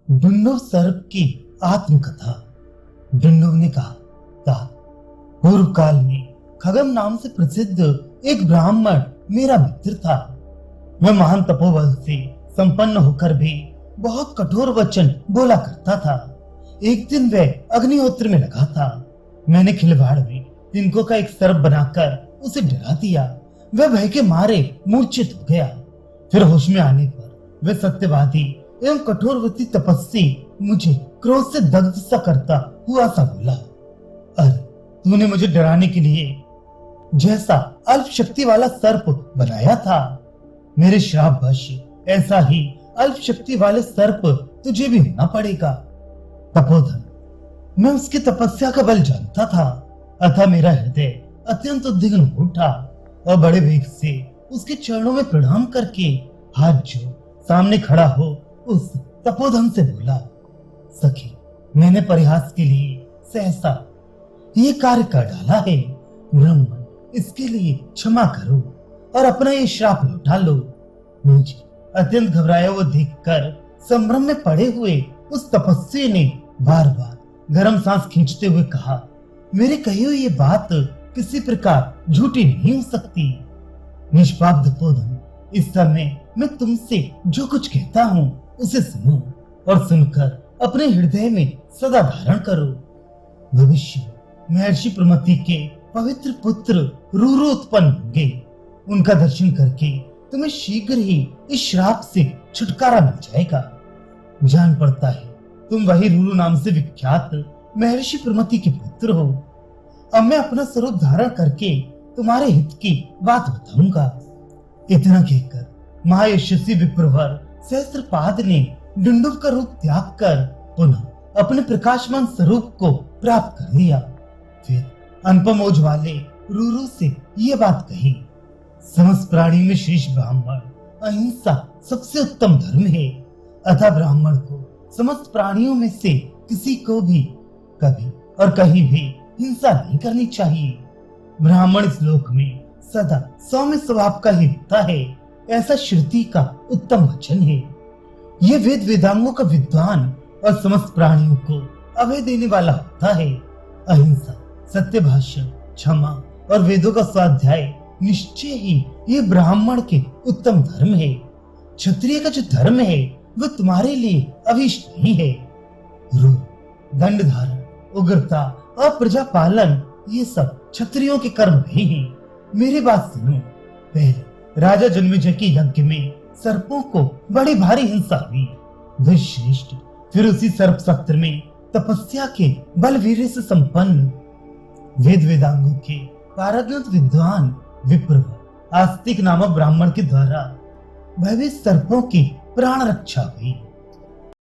डुन्नव सर्प की आत्मकथा। डुन्नव ने कहा था, पूर्व काल में खगम नाम से प्रसिद्ध एक ब्राह्मण मेरा मित्र था। वह महान तपोबल से संपन्न होकर भी बहुत कठोर वचन बोला करता था। एक दिन वह अग्निहोत्र में लगा था। मैंने खिलवाड़ में तिनकों का एक सर्प बनाकर उसे डरा दिया। वह भय के मारे मूर्छित हो गया। फिर होश में आने पर वह सत्यवादी एवं कठोरवती तपस्वी मुझे क्रोध से दग्ध सा करता हुआ सा बोला, अरे तूने मुझे डराने के लिए जैसा अल्प शक्ति वाला सर्प बनाया था, मेरे श्रापवश ऐसा ही अल्प शक्ति वाले सर्प तुझे भी होना पड़ेगा। तपोधन, मैं उसकी तपस्या का बल जानता था, अतः मेरा हृदय अत्यंत उद्विग्न हो उठा और बड़े वेग से उसके चरणों में प्रणाम करके हाथ जोड़ सामने खड़ा हो उस तपोधन से बोला, सखी, मैंने परिहास के लिए सहसा ये कार्य कर डाला है। ब्रह्मन, इसके लिए क्षमा करो और अपना ये श्राप लौटा लो। मुझे अत्यंत घबराया हुआ देखकर संभ्रम में पड़े हुए उस तपस्वी ने बार बार गर्म सांस खींचते हुए कहा, मेरे कही हुई ये बात किसी प्रकार झूठी नहीं हो सकती। निष्पाप तपोधन, इस समय मैं तुमसे जो कुछ कहता हूँ उसे सुनो और सुनकर अपने हृदय में सदा धारण करो। भविष्य में महर्षि प्रमति के पवित्र पुत्र रूरू उत्पन्न होंगे। उनका दर्शन करके तुम्हें शीघ्र ही इस श्राप से छुटकारा मिल जाएगा। जान पड़ता है तुम वही रूरू नाम से विख्यात महर्षि प्रमति के पुत्र हो। अब मैं अपना स्वरूप धारण करके तुम्हारे हित की बात बताऊंगा। इतना कहकर महायशस्वी विप्रवर सहस्त्रपाद ने डुंडुव का रूप त्याग कर पुनः अपने प्रकाशमान स्वरूप को प्राप्त कर लिया। फिर अनुपम ओज वाले रूरू से ये बात कही, समस्त प्राणी में श्रेष्ठ ब्राह्मण अहिंसा सबसे उत्तम धर्म है। अतः ब्राह्मण को समस्त प्राणियों में से किसी को भी कभी और कहीं भी हिंसा नहीं करनी चाहिए। ब्राह्मण इस लोक में सदा सौम्य स्वभाव का ही होता है, ऐसा श्रुति का उत्तम वचन है। ये वेद वेदांगों का विद्वान और समस्त प्राणियों को अभय देने वाला होता है। अहिंसा, सत्य भाषण, क्षमा और वेदों का स्वाध्याय निश्चय ही ये ब्राह्मण के उत्तम धर्म है। क्षत्रिय का जो धर्म है वह तुम्हारे लिए अभीष्ट नहीं है। रोग, दंड धारण, उग्रता और प्रजा पालन ये सब क्षत्रियों के कर्म नहीं है। मेरी बात सुनो। पहले राजा जन्मेजय के यज्ञ में सर्पों को बड़ी भारी हिंसा हुई। वे श्रेष्ठ फिर उसी सर्प सत्र में तपस्या के बलवीर से संपन्न वेद वेदांगों के पारंगत विद्वान विप्रवर आस्तिक नामक ब्राह्मण के द्वारा भयभीत सर्पों की प्राण रक्षा हुई।